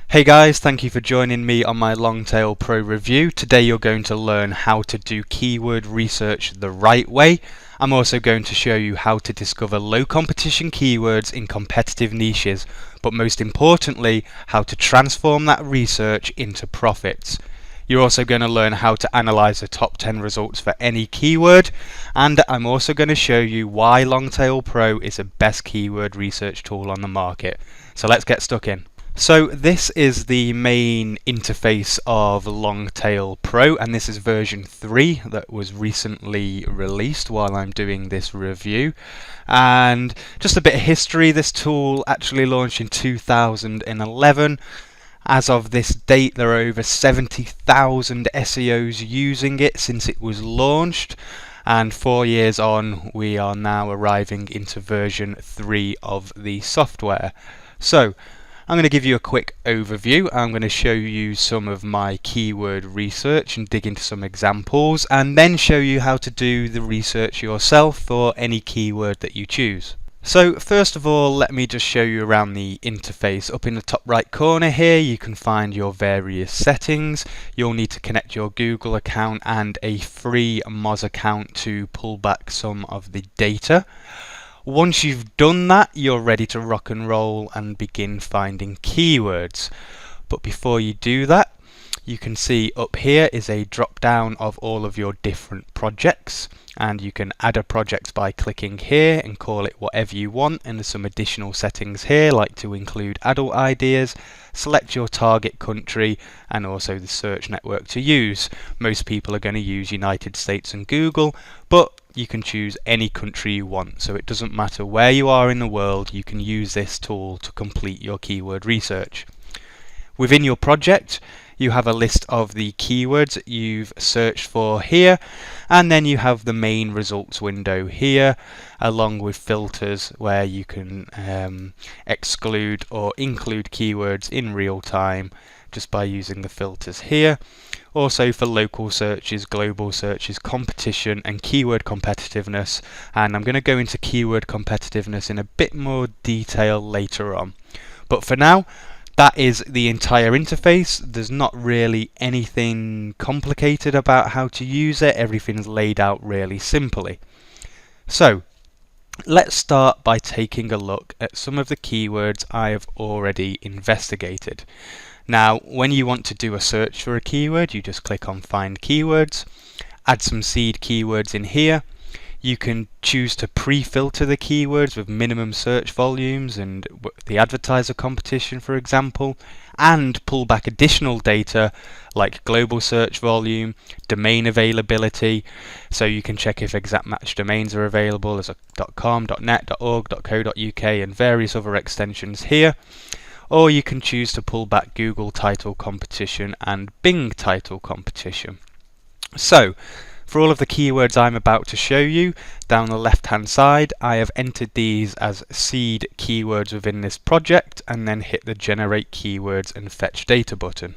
Hey guys, thank you for joining me on my Longtail Pro review. Today you're going to learn how to do keyword research the right way. I'm also going to show you how to discover low competition keywords in competitive niches, but most importantly, how to transform that research into profits. You're also going to learn how to analyze the top 10 results for any keyword, and I'm also going to show you why Longtail Pro is the best keyword research tool on the market. So let's get stuck in. So this is the main interface of Longtail Pro, and this is version 3 that was recently released while I'm doing this review. And just a bit of history, this tool actually launched in 2011. As of this date, there are over 70,000 SEOs using it since it was launched. And 4 years on, we are now arriving into version 3 of the software. So I'm going to give you a quick overview. I'm going to show you some of my keyword research and dig into some examples, and then show you how to do the research yourself for any keyword that you choose. So first of all, let me just show you around the interface. Up in the top right corner here, you can find your various settings. You'll need to connect your Google account and a free Moz account to pull back some of the data. Once you've done that, you're ready to rock and roll and begin finding keywords. But before you do that, you can see up here is a drop down of all of your different projects, and you can add a project by clicking here and call it whatever you want. And there's some additional settings here, like to include adult ideas, select your target country, and also the search network to use. Most people are going to use United States and Google, but you can choose any country you want, so it doesn't matter where you are in the world, you can use this tool to complete your keyword research. Within your project, you have a list of the keywords you've searched for here, and then you have the main results window here, along with filters where you can exclude or include keywords in real time just by using the filters here. Also for local searches, global searches, competition and keyword competitiveness, and I'm going to go into keyword competitiveness in a bit more detail later on. But for now, that is the entire interface. There's not really anything complicated about how to use it. Everything's laid out really simply. So let's start by taking a look at some of the keywords I have already investigated. Now, when you want to do a search for a keyword, you just click on Find Keywords, add some seed keywords in here. You can choose to pre-filter the keywords with minimum search volumes and the advertiser competition, for example, and pull back additional data like global search volume, domain availability, so you can check if exact match domains are available as a .com, .net, .org, .co.uk and various other extensions here. Or you can choose to pull back Google title competition and Bing title competition. So, for all of the keywords I'm about to show you, down the left hand side I have entered these as seed keywords within this project, and then hit the Generate Keywords and Fetch Data button.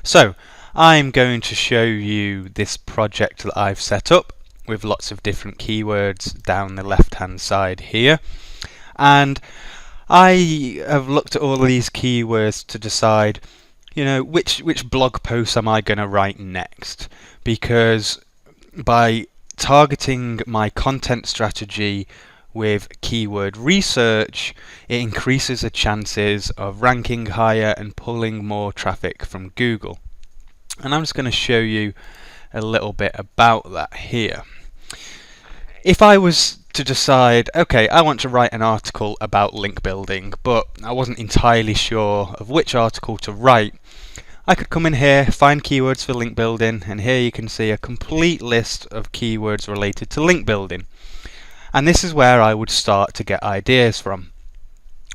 So, I'm going to show you this project that I've set up with lots of different keywords down the left hand side here, and I have looked at all of these keywords to decide, which blog post am I going to write next, because by targeting my content strategy with keyword research, it increases the chances of ranking higher and pulling more traffic from Google. And I'm just going to show you a little bit about that here. If I was to decide, okay, I want to write an article about link building, but I wasn't entirely sure of which article to write, I could come in here, find keywords for link building, and here you can see a complete list of keywords related to link building. And this is where I would start to get ideas from.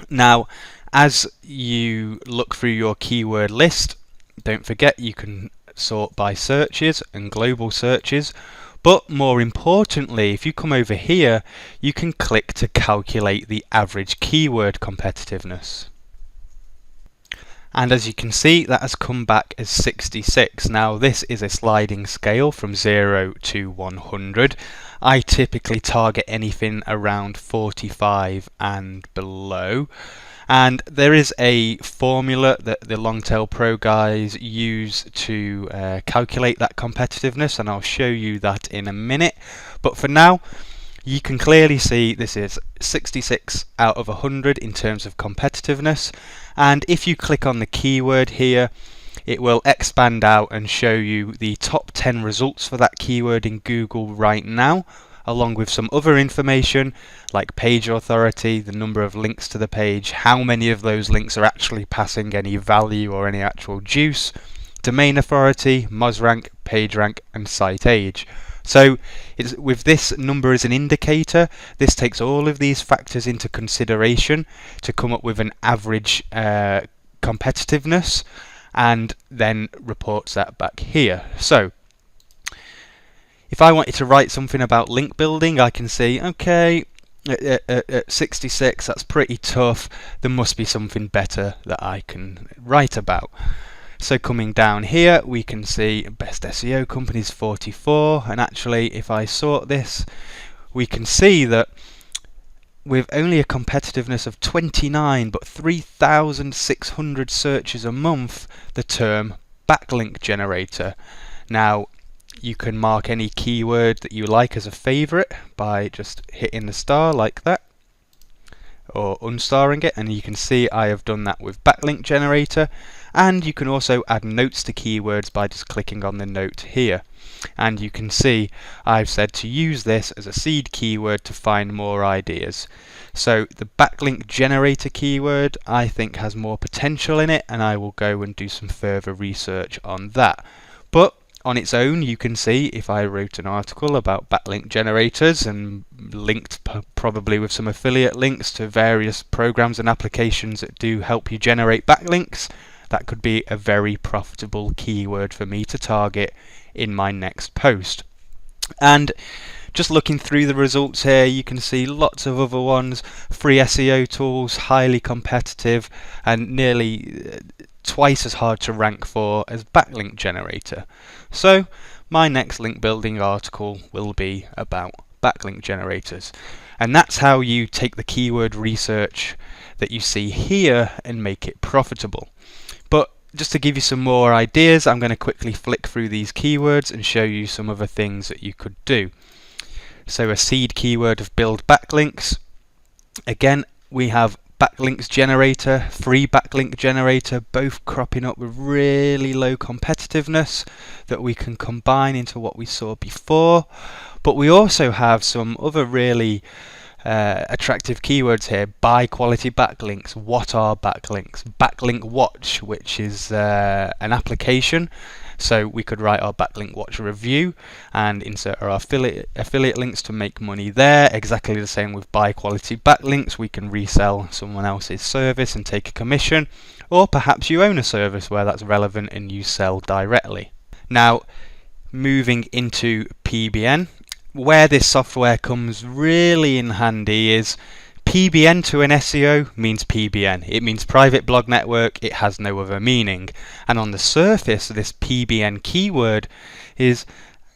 Now, as you look through your keyword list, don't forget you can sort by searches and global searches. But more importantly, if you come over here, you can click to calculate the average keyword competitiveness. And as you can see, that has come back as 66. Now this is a sliding scale from 0 to 100. I typically target anything around 45 and below. And there is a formula that the Longtail Pro guys use to calculate that competitiveness, and I'll show you that in a minute. But for now, you can clearly see this is 66 out of 100 in terms of competitiveness. And if you click on the keyword here, it will expand out and show you the top 10 results for that keyword in Google right now, along with some other information like page authority, the number of links to the page, how many of those links are actually passing any value or any actual juice, domain authority, MozRank, PageRank, and site age. So with this number as an indicator, this takes all of these factors into consideration to come up with an average competitiveness, and then reports that back here. So if I wanted to write something about link building, I can say, okay, at 66, that's pretty tough. There must be something better that I can write about. So coming down here, we can see best SEO companies 44, and actually if I sort this, we can see that with only a competitiveness of 29 but 3,600 searches a month, the term backlink generator. Now you can mark any keyword that you like as a favorite by just hitting the star like that, or unstarring it, and you can see I have done that with backlink generator. And you can also add notes to keywords by just clicking on the note here. And you can see I've said to use this as a seed keyword to find more ideas. So the backlink generator keyword I think has more potential in it, and I will go and do some further research on that. But on its own, you can see if I wrote an article about backlink generators and linked probably with some affiliate links to various programs and applications that do help you generate backlinks, that could be a very profitable keyword for me to target in my next post. And just looking through the results here, you can see lots of other ones, free SEO tools, highly competitive, and nearly twice as hard to rank for as backlink generator. So my next link building article will be about backlink generators. And that's how you take the keyword research that you see here and make it profitable. But just to give you some more ideas, I'm going to quickly flick through these keywords and show you some other things that you could do. So a seed keyword of build backlinks. Again, we have backlinks generator, free backlink generator, both cropping up with really low competitiveness that we can combine into what we saw before. But we also have some other really attractive keywords here. Buy quality backlinks. What are backlinks? Backlink Watch, which is an application. So we could write our backlink watch review and insert our affiliate links to make money there. Exactly the same with buy quality backlinks. We can resell someone else's service and take a commission, or perhaps you own a service where that's relevant and you sell directly. Now, moving into PBN, where this software comes really in handy is PBN to an SEO means PBN. It means private blog network. It has no other meaning. And on the surface, this PBN keyword is,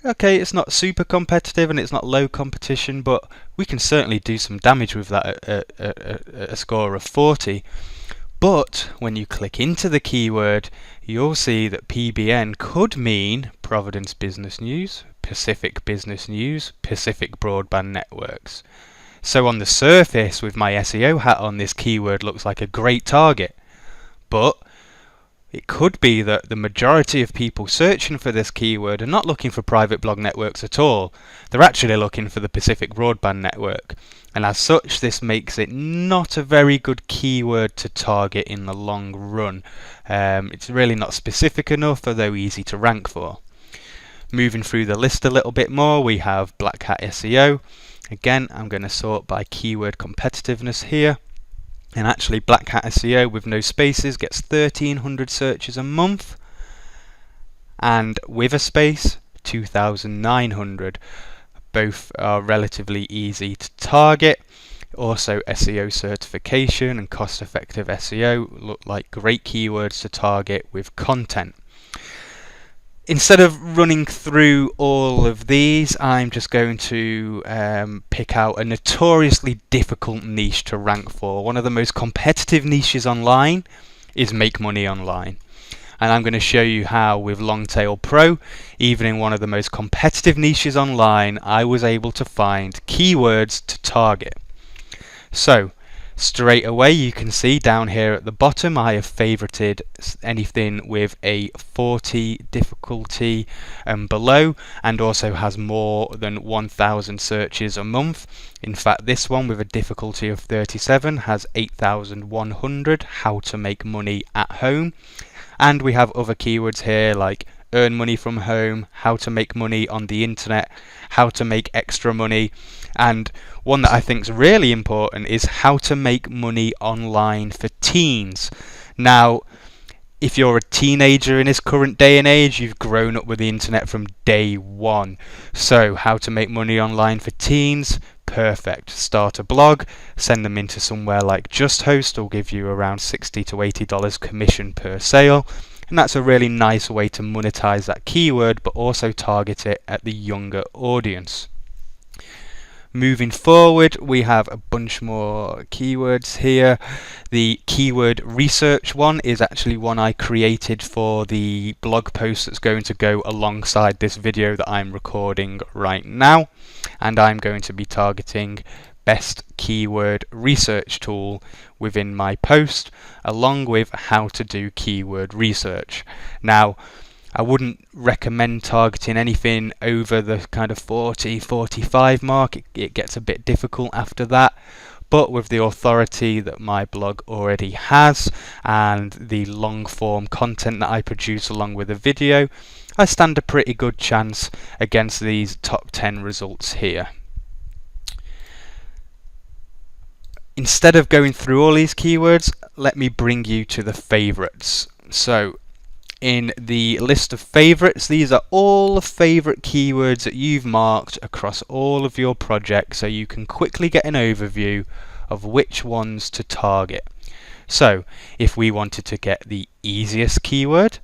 okay, it's not super competitive and it's not low competition, but we can certainly do some damage with that at a score of 40. But when you click into the keyword, you'll see that PBN could mean Providence Business News, Pacific Business News, Pacific Broadband Networks. So on the surface, with my SEO hat on, this keyword looks like a great target. But it could be that the majority of people searching for this keyword are not looking for private blog networks at all. They're actually looking for the Pacific Broadband Network. And as such, this makes it not a very good keyword to target in the long run. It's really not specific enough, although easy to rank for. Moving through the list a little bit more, we have Black Hat SEO. Again, I'm going to sort by keyword competitiveness here. And actually, Black Hat SEO with no spaces gets 1,300 searches a month. And with a space, 2,900. Both are relatively easy to target. Also SEO certification and cost-effective SEO look like great keywords to target with content. Instead of running through all of these, I'm just going to pick out a notoriously difficult niche to rank for. One of the most competitive niches online is make money online. And I'm going to show you how with Longtail Pro, even in one of the most competitive niches online, I was able to find keywords to target. So straight away you can see down here at the bottom I have favorited anything with a 40 difficulty and below, and also has more than 1,000 searches a month. In fact, this one with a difficulty of 37 has 8,100, how to make money at home. And we have other keywords here like earn money from home, how to make money on the internet, how to make extra money, and one that I think is really important is how to make money online for teens. Now, if you're a teenager in this current day and age, you've grown up with the internet from day one. So how to make money online for teens, perfect. Start a blog, send them into somewhere like JustHost, will give you around $60 to $80 commission per sale. And that's a really nice way to monetize that keyword, but also target it at the younger audience. Moving forward, we have a bunch more keywords here. The keyword research one is actually one I created for the blog post that's going to go alongside this video that I'm recording right now. And I'm going to be targeting best keyword research tool within my post, along with how to do keyword research. Now, I wouldn't recommend targeting anything over the kind of 40-45 mark. It gets a bit difficult after that. But with the authority that my blog already has and the long form content that I produce along with the video, I stand a pretty good chance against these top 10 results here. Instead of going through all these keywords, let me bring you to the favorites. So in the list of favorites, these are all the favorite keywords that you've marked across all of your projects, so you can quickly get an overview of which ones to target. So if we wanted to get the easiest keyword,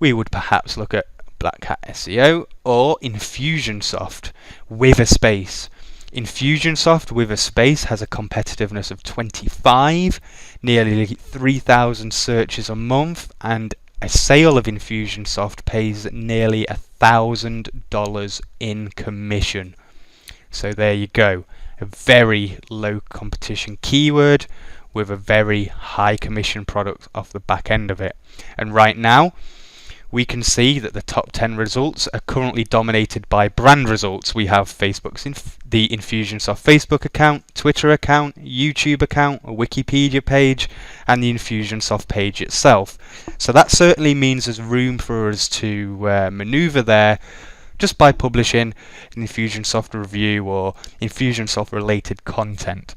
we would perhaps look at Black Hat SEO or Infusionsoft with a space. Infusionsoft with a space has a competitiveness of 25, nearly 3,000 searches a month, and a sale of Infusionsoft pays nearly $1,000 in commission. So there you go, a very low competition keyword with a very high commission product off the back end of it. And right now we can see that the top 10 results are currently dominated by brand results. We have the Infusionsoft Facebook account, Twitter account, YouTube account, a Wikipedia page, and the Infusionsoft page itself. So that certainly means there's room for us to maneuver there just by publishing an Infusionsoft review or Infusionsoft related content.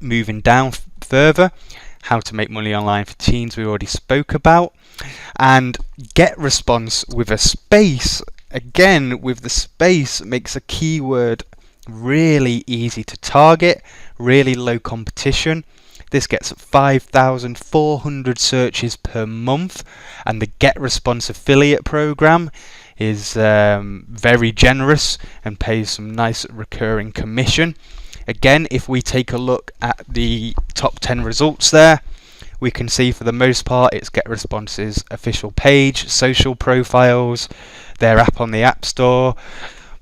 Moving down further, how to make money online for teens we already spoke about, and get response with a space. Again, with the space makes a keyword really easy to target, really low competition. This gets 5,400 searches per month, and the Get Response affiliate program is very generous and pays some nice recurring commission. Again, if we take a look at the top 10 results there, we can see for the most part it's Get Response's official page, social profiles, their app on the App Store.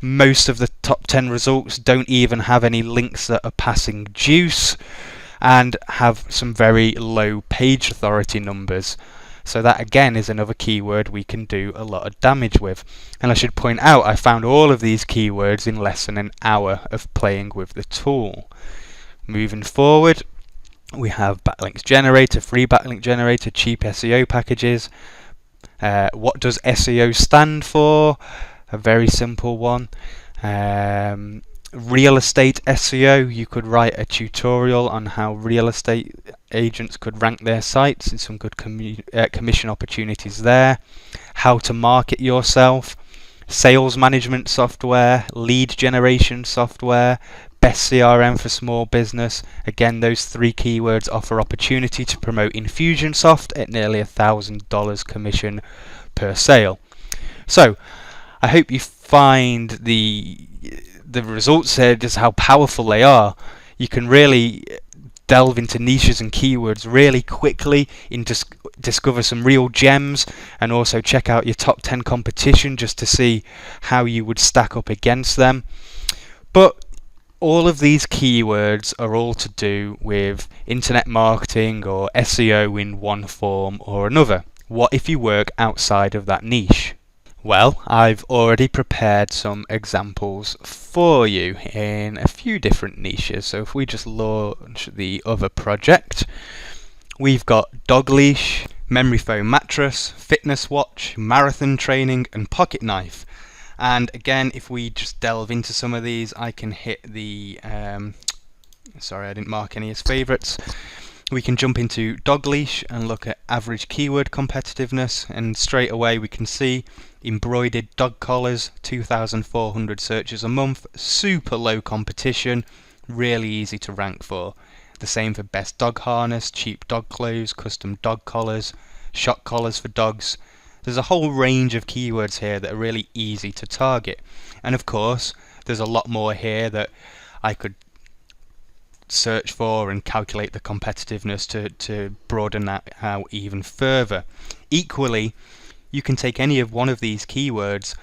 Most of the top 10 results don't even have any links that are passing juice and have some very low page authority numbers. So that again is another keyword we can do a lot of damage with. And I should point out, I found all of these keywords in less than an hour of playing with the tool. Moving forward, we have backlinks generator, free backlink generator, cheap SEO packages. What does SEO stand for? A very simple one. Real estate SEO, you could write a tutorial on how real estate agents could rank their sites, and some good commission opportunities there. How to market yourself, sales management software, lead generation software, best CRM for small business. Again, those 3 keywords offer opportunity to promote Infusionsoft at nearly $1,000 commission per sale. So I hope you find the results here just how powerful they are. You can really delve into niches and keywords really quickly and discover some real gems, and also check out your top 10 competition just to see how you would stack up against them. But all of these keywords are all to do with internet marketing or SEO in one form or another. What if you work outside of that niche? Well, I've already prepared some examples for you in a few different niches. So if we just launch the other project, we've got dog leash, memory foam mattress, fitness watch, marathon training, and pocket knife. And again, if we just delve into some of these, I can hit the sorry, I didn't mark any as favorites. We can jump into dog leash and look at average keyword competitiveness, and straight away we can see embroidered dog collars, 2,400 searches a month, super low competition, really easy to rank for. The same for best dog harness, cheap dog clothes, custom dog collars, shock collars for dogs. There's a whole range of keywords here that are really easy to target. And of course, there's a lot more here that I could search for and calculate the competitiveness to broaden that out even further. Equally, you can take any of one of these keywords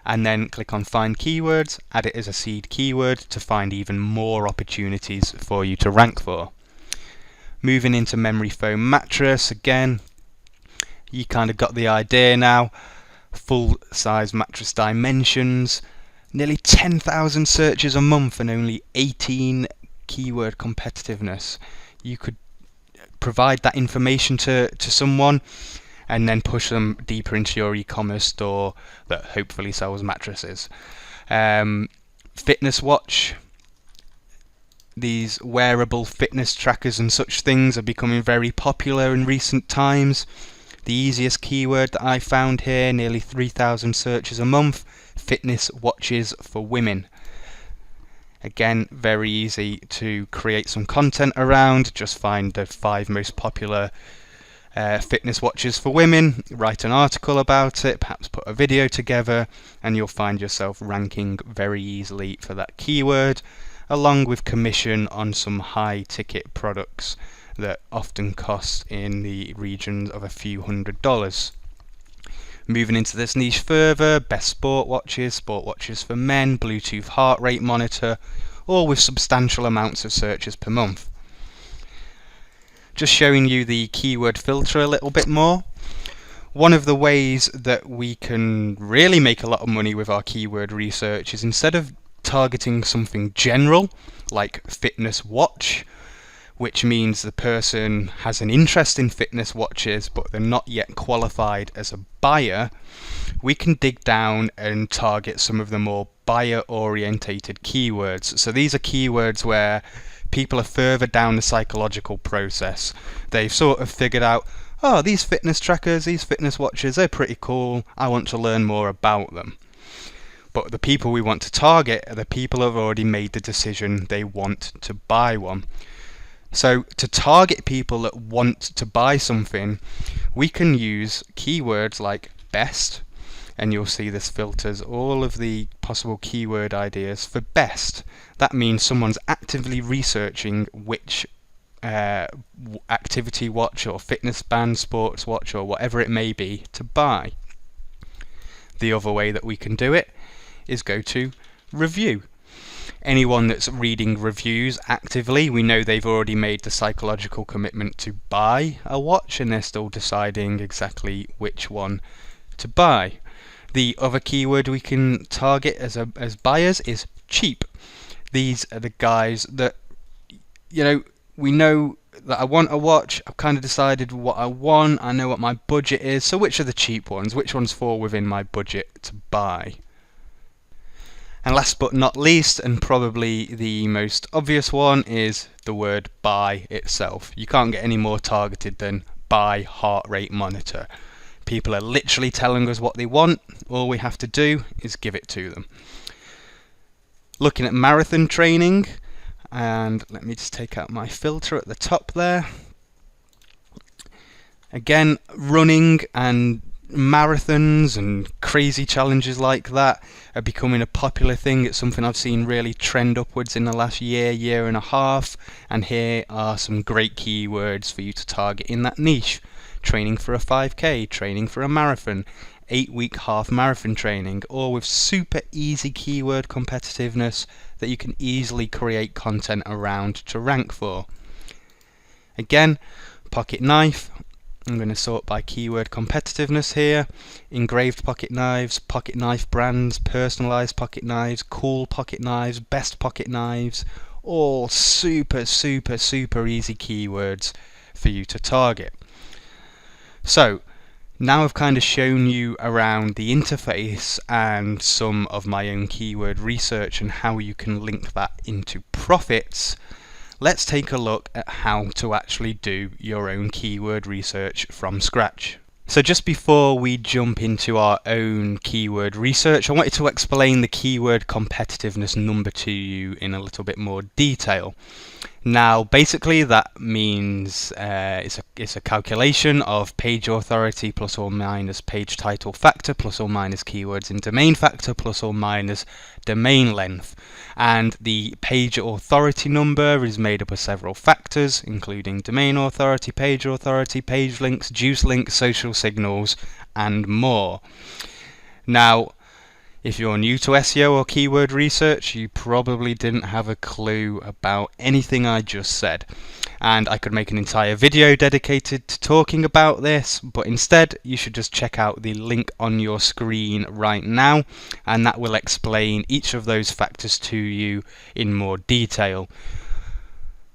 and then click on Find Keywords, add it as a seed keyword to find even more opportunities for you to rank for. Moving into memory foam mattress, again, you kind of got the idea now. Full size mattress dimensions, nearly 10,000 searches a month and only 18 keyword competitiveness. You could provide that information to someone and then push them deeper into your e-commerce store that hopefully sells mattresses. Fitness watch. These wearable fitness trackers and such things are becoming very popular in recent times. The easiest keyword that I found here, nearly 3,000 searches a month, fitness watches for women. Again, very easy to create some content around. Just find the 5 most popular fitness watches for women, write an article about it, perhaps put a video together, and you'll find yourself ranking very easily for that keyword, along with commission on some high ticket products that often cost in the region of a few $100s. Moving into this niche further, best sport watches for men, Bluetooth heart rate monitor, all with substantial amounts of searches per month. Just showing you the keyword filter a little bit more. One of the ways that we can really make a lot of money with our keyword research is, instead of targeting something general like fitness watch, which means the person has an interest in fitness watches but they're not yet qualified as a buyer, we can dig down and target some of the more buyer orientated keywords. So these are keywords where people are further down the psychological process. They've sort of figured out, oh, these fitness trackers, these fitness watches, they're pretty cool, I want to learn more about them. But the people we want to target are the people who have already made the decision they want to buy one. So to target people that want to buy something, we can use keywords like best, and you'll see this filters all of the possible keyword ideas for best. That means someone's actively researching which activity watch or fitness band, sports watch, or whatever it may be to buy. The other way that we can do it is go to review. Anyone that's reading reviews actively, we know they've already made the psychological commitment to buy a watch and they're still deciding exactly which one to buy. The other keyword we can target as buyers is cheap. These are the guys that, we know that I want a watch, I've kind of decided what I want, I know what my budget is, so which are the cheap ones? Which ones fall within my budget to buy? And last but not least, and probably the most obvious one, is the word buy itself. You can't get any more targeted than buy heart rate monitor. People are literally telling us what they want, all we have to do is give it to them. Looking at marathon training, and let me just take out my filter at the top there. Again, running and marathons and crazy challenges like that are becoming a popular thing. It's something I've seen really trend upwards in the last year and a half, and here are some great keywords for you to target in that niche. Training for a 5k, training for a marathon, 8-week half marathon training, all with super easy keyword competitiveness that you can easily create content around to rank for. Again, pocket knife. I'm going to sort by keyword competitiveness here. Engraved pocket knives, pocket knife brands, personalized pocket knives, cool pocket knives, best pocket knives, all super easy keywords for you to target. So now I've kind of shown you around the interface and some of my own keyword research and how you can link that into profits. Let's take a look at how to actually do your own keyword research from scratch. So just before we jump into our own keyword research, I wanted to explain the keyword competitiveness number to you in a little bit more detail. Now basically that means it's a calculation of page authority plus or minus page title factor plus or minus keywords in domain factor plus or minus domain length. And the page authority number is made up of several factors, including domain authority, page links, juice links, social signals, and more. Now, if you're new to SEO or keyword research, you probably didn't have a clue about anything I just said. And I could make an entire video dedicated to talking about this, but instead you should just check out the link on your screen right now, and that will explain each of those factors to you in more detail.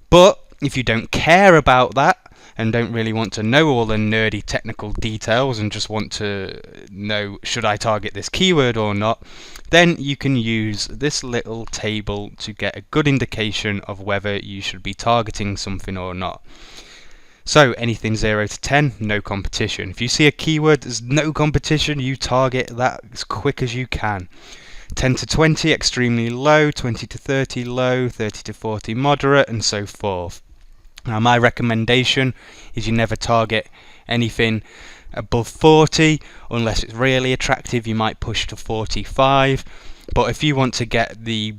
But if you don't care about that, and don't really want to know all the nerdy technical details and just want to know should I target this keyword or not, then you can use this little table to get a good indication of whether you should be targeting something or not. So anything 0 to 10, no competition. If you see a keyword there's no competition, you target that as quick as you can. 10 to 20, extremely low, 20 to 30, low, 30 to 40, moderate, and so forth. Now my recommendation is you never target anything above 40 unless it's really attractive. You might push to 45, but if you want to get the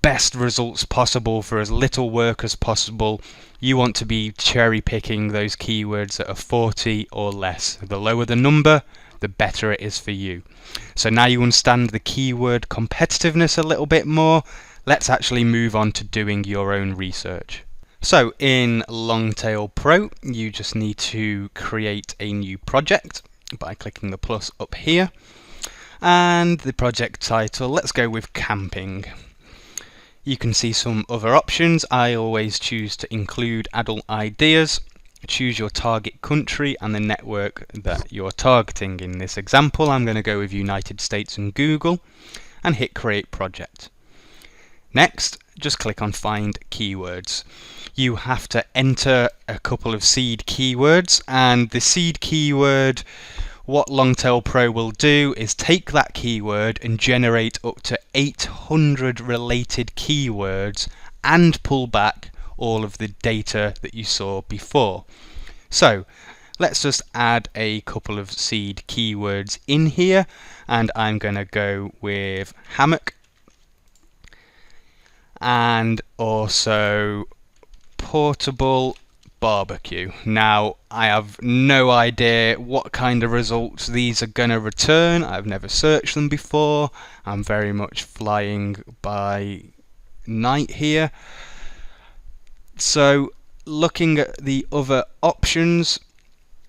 best results possible for as little work as possible, you want to be cherry picking those keywords that are 40 or less. The lower the number, the better it is for you. So now you understand the keyword competitiveness a little bit more. Let's actually move on to doing your own research. So in Longtail Pro, you just need to create a new project by clicking the plus up here. And the project title, let's go with camping. You can see some other options. I always choose to include adult ideas. Choose your target country and the network that you're targeting. In this example, I'm going to go with United States and Google and hit create project. Next, just click on find keywords. You have to enter a couple of seed keywords, and the seed keyword, what Longtail Pro will do is take that keyword and generate up to 800 related keywords and pull back all of the data that you saw before. So let's just add a couple of seed keywords in here, and I'm going to go with hammock and also portable barbecue. Now I have no idea what kind of results these are going to return. I've never searched them before. I'm very much flying by night here. So looking at the other options,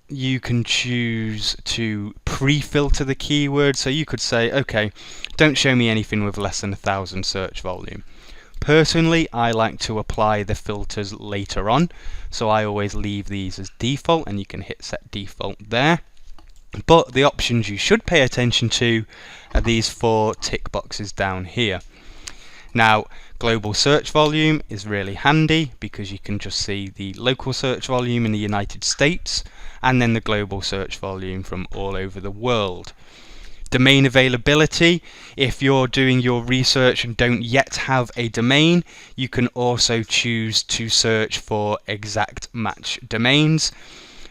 you can choose to pre-filter the keyword. So you could say, okay, don't show me anything with less than 1,000 search volume. Personally, I like to apply the filters later on, so I always leave these as default, and you can hit set default there. But the options you should pay attention to are these 4 tick boxes down here. Now, global search volume is really handy because you can just see the local search volume in the United States and then the global search volume from all over the world. Domain availability, if you're doing your research and don't yet have a domain, you can also choose to search for exact match domains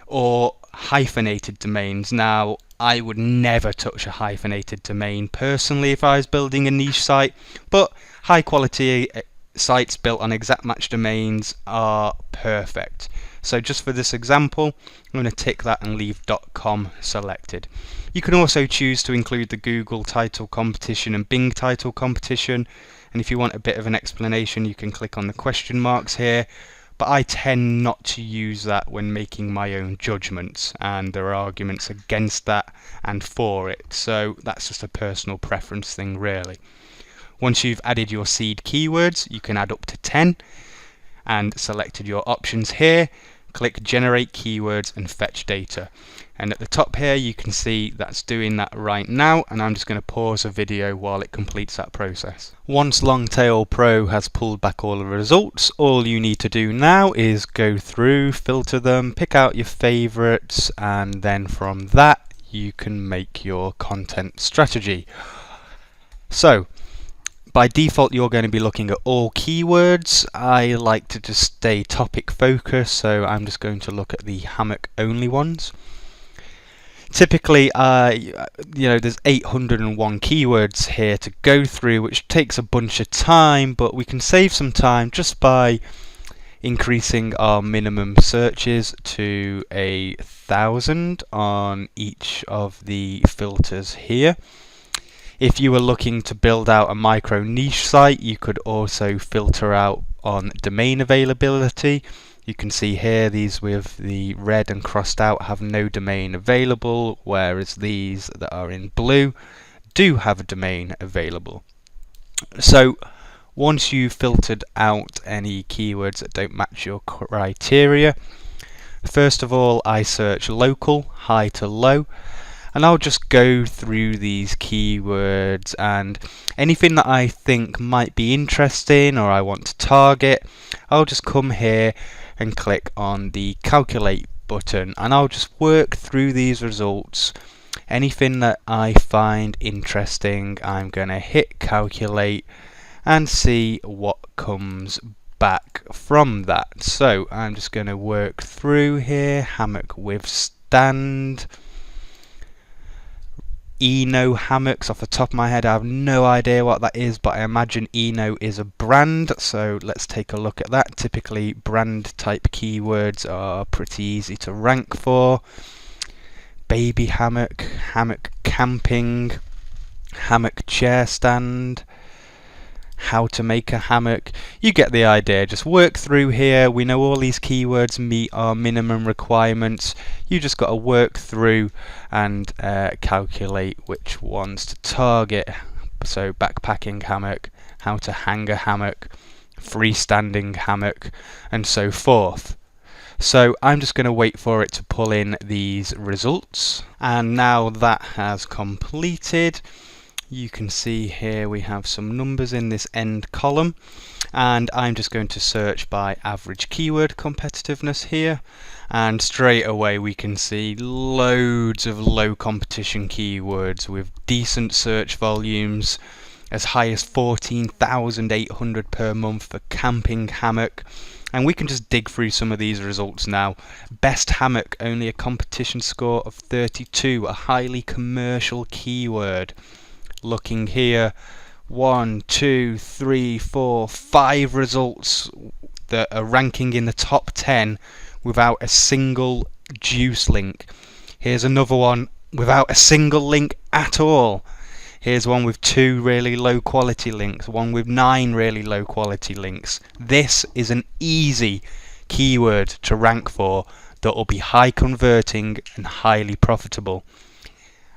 or hyphenated domains. Now, I would never touch a hyphenated domain personally if I was building a niche site, but high quality sites built on exact match domains are perfect. So just for this example, I'm going to tick that and leave .com selected. You can also choose to include the Google title competition and Bing title competition, and if you want a bit of an explanation you can click on the question marks here, but I tend not to use that when making my own judgments, and there are arguments against that and for it, so that's just a personal preference thing really. Once you've added your seed keywords, you can add up to 10 and selected your options here, click generate keywords and fetch data, and at the top here you can see that's doing that right now, and I'm just going to pause the video while it completes that process. Once Longtail Pro has pulled back all the results, all you need to do now is go through, filter them, pick out your favorites, and then from that you can make your content strategy. So by default you're going to be looking at all keywords. I like to just stay topic focused, so I'm just going to look at the hammock only ones. Typically, there's 801 keywords here to go through, which takes a bunch of time, but we can save some time just by increasing our minimum searches to 1,000 on each of the filters here. If you were looking to build out a micro niche site, you could also filter out on domain availability. You can see here these with the red and crossed out have no domain available, whereas these that are in blue do have a domain available. So once you've filtered out any keywords that don't match your criteria, first of all I search local, high to low, and I'll just go through these keywords, and anything that I think might be interesting or I want to target, I'll just come here and click on the calculate button, and I'll just work through these results. Anything that I find interesting, I'm going to hit calculate and see what comes back from that. So I'm just going to work through here. Hammock withstand. Eno hammocks, off the top of my head I have no idea what that is, but I imagine Eno is a brand, so let's take a look at that. Typically brand type keywords are pretty easy to rank for. Baby hammock, hammock camping, hammock chair stand, how to make a hammock. You get the idea. Just work through here. We know all these keywords meet our minimum requirements. You just got to work through and calculate which ones to target. So backpacking hammock, how to hang a hammock, freestanding hammock, and so forth. So I'm just going to wait for it to pull in these results, and now that has completed, you can see here we have some numbers in this end column, and I'm just going to search by average keyword competitiveness here, and straight away we can see loads of low competition keywords with decent search volumes, as high as 14,800 per month for camping hammock. And we can just dig through some of these results now. Best hammock, only a competition score of 32, a highly commercial keyword. Looking here, 1, 2, 3, 4, 5 results that are ranking in the top 10 without a single juice link. Here's another one without a single link at all. Here's one with 2 really low quality links, one with 9 really low quality links. This is an easy keyword to rank for that will be high converting and highly profitable.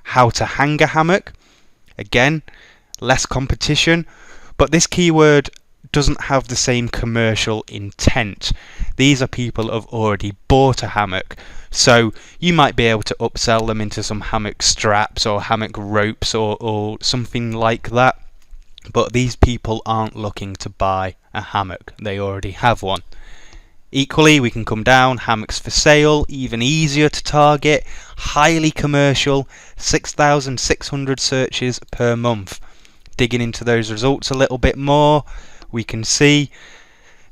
How to hang a hammock. Again, less competition, but this keyword doesn't have the same commercial intent. These are people who have already bought a hammock, so you might be able to upsell them into some hammock straps or hammock ropes or something like that, but these people aren't looking to buy a hammock, they already have one. Equally, we can come down, hammocks for sale, even easier to target, highly commercial, 6,600 searches per month. Digging into those results a little bit more, we can see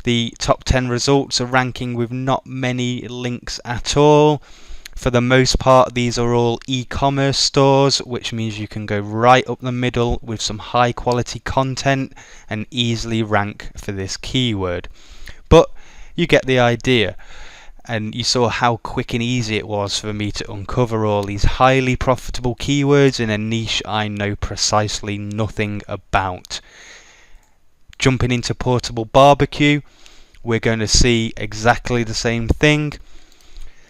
the top 10 results are ranking with not many links at all. For the most part, these are all e-commerce stores, which means you can go right up the middle with some high quality content and easily rank for this keyword. But you get the idea, and you saw how quick and easy it was for me to uncover all these highly profitable keywords in a niche I know precisely nothing about. Jumping into portable barbecue, we're going to see exactly the same thing.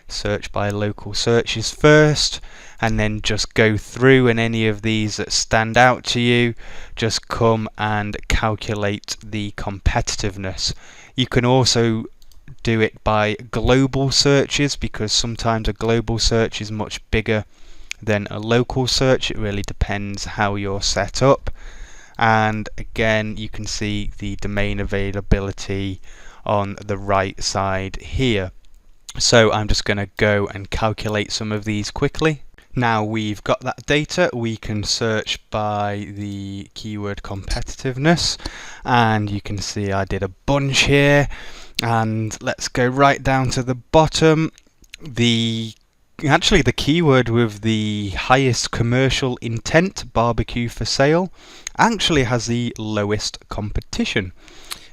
Search by local searches first, and then just go through, and any of these that stand out to you, just come and calculate the competitiveness. You can also do it by global searches, because sometimes a global search is much bigger than a local search. It really depends how you're set up. And again, you can see the domain availability on the right side here. So I'm just going to go and calculate some of these quickly. Now we've got that data, we can search by the keyword competitiveness, and you can see I did a bunch here. And let's go right down to the bottom. Actually the keyword with the highest commercial intent, barbecue for sale, actually has the lowest competition,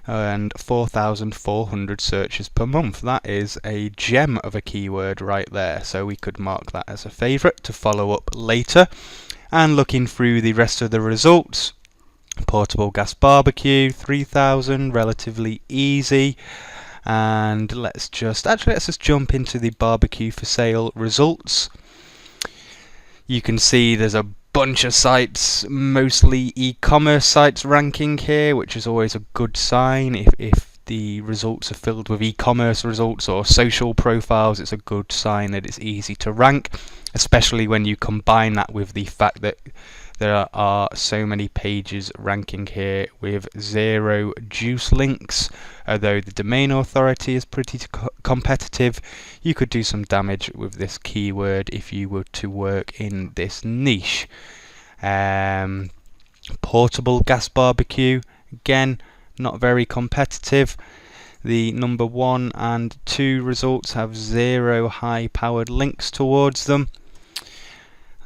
and 4,400 searches per month. That is a gem of a keyword right there, so we could mark that as a favourite to follow up later. And looking through the rest of the results, portable gas barbecue, 3,000, relatively easy. And let's just jump into the barbecue for sale results. You can see there's a bunch of sites, mostly e-commerce sites, ranking here, which is always a good sign. If the results are filled with e-commerce results or social profiles, it's a good sign that it's easy to rank, especially when you combine that with the fact that there are so many pages ranking here with 0 juice links. Although the domain authority is pretty competitive, you could do some damage with this keyword if you were to work in this niche. Portable gas barbecue, again, not very competitive. The number 1 and 2 results have 0 high powered links towards them.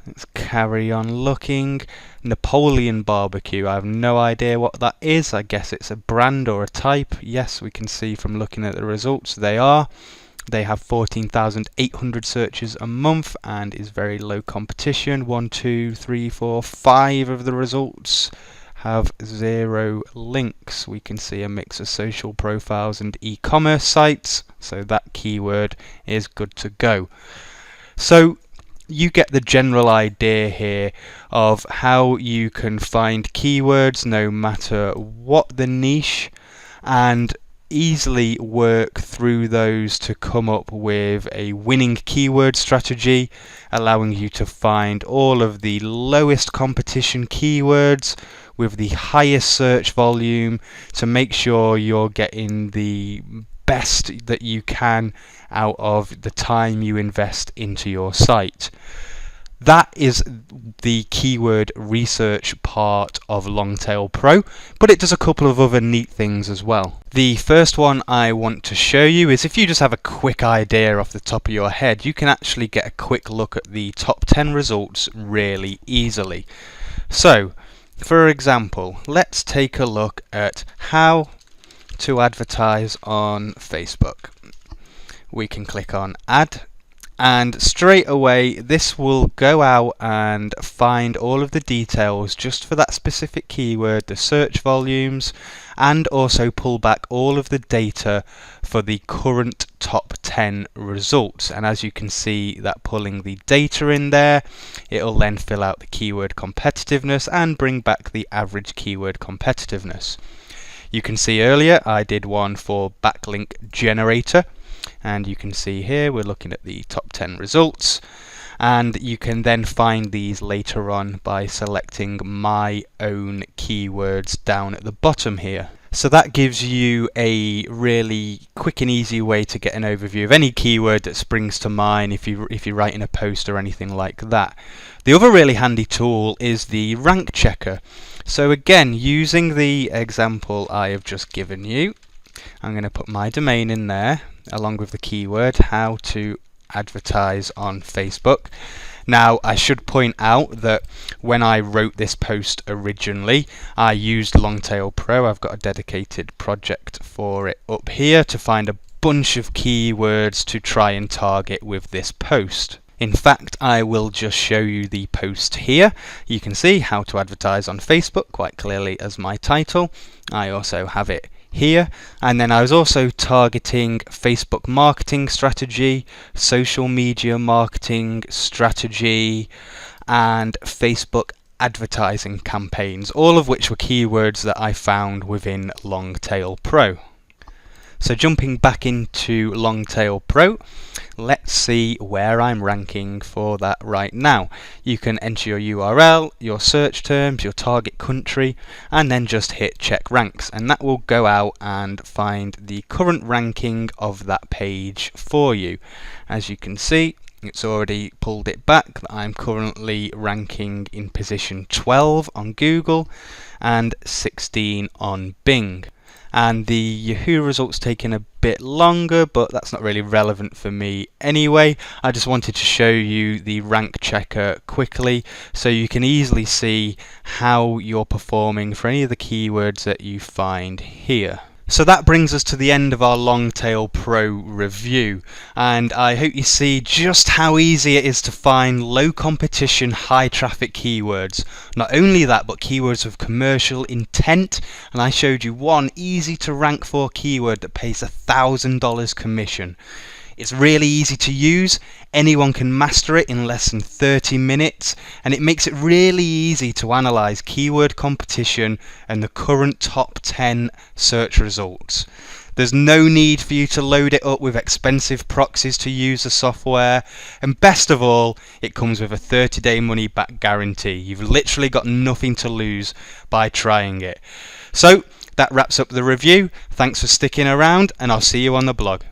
Let's carry on looking. Napoleon barbecue, I have no idea what that is. I guess it's a brand or a type. Yes, we can see from looking at the results they have 14,800 searches a month and is very low competition. 1, 2, 3, 4, 5 of the results have 0 links. We can see a mix of social profiles and e-commerce sites, so that keyword is good to go. So you get the general idea here of how you can find keywords no matter what the niche, and easily work through those to come up with a winning keyword strategy, allowing you to find all of the lowest competition keywords with the highest search volume to make sure you're getting the best that you can out of the time you invest into your site. That is the keyword research part of Longtail Pro, but it does a couple of other neat things as well. The first one I want to show you is, if you just have a quick idea off the top of your head, you can actually get a quick look at the top 10 results really easily. So, for example, let's take a look at how to advertise on Facebook. We can click on add, and straight away this will go out and find all of the details just for that specific keyword, the search volumes, and also pull back all of the data for the current top 10 results. And as you can see, that pulling the data in there, it'll then fill out the keyword competitiveness and bring back the average keyword competitiveness. You can see earlier I did one for backlink generator, and you can see here we're looking at the top 10 results, and you can then find these later on by selecting my own keywords down at the bottom here. So that gives you a really quick and easy way to get an overview of any keyword that springs to mind if you're writing a post or anything like that. The other really handy tool is the rank checker. So again, using the example I have just given you, I'm going to put my domain in there along with the keyword how to advertise on Facebook. Now, I should point out that when I wrote this post originally, I used Longtail Pro. I've got a dedicated project for it up here to find a bunch of keywords to try and target with this post. In fact, I will just show you the post here. You can see how to advertise on Facebook quite clearly as my title. I also have it here, and then I was also targeting Facebook marketing strategy, social media marketing strategy, and Facebook advertising campaigns, all of which were keywords that I found within Longtail Pro. So jumping back into Longtail Pro, let's see where I'm ranking for that right now. You can enter your URL, your search terms, your target country, and then just hit check ranks, and that will go out and find the current ranking of that page for you. As you can see, it's already pulled it back that I'm currently ranking in position 12 on Google and 16 on Bing. And the Yahoo results taking a bit longer, but that's not really relevant for me anyway. I just wanted to show you the rank checker quickly so you can easily see how you're performing for any of the keywords that you find here. So that brings us to the end of our Longtail Pro review, and I hope you see just how easy it is to find low competition, high traffic keywords. Not only that, but keywords with commercial intent, and I showed you one easy to rank for keyword that pays $1,000 commission. It's really easy to use, anyone can master it in less than 30 minutes, and it makes it really easy to analyse keyword competition and the current top 10 search results. There's no need for you to load it up with expensive proxies to use the software, and best of all, it comes with a 30-day money back guarantee. You've literally got nothing to lose by trying it. So that wraps up the review. Thanks for sticking around, and I'll see you on the blog.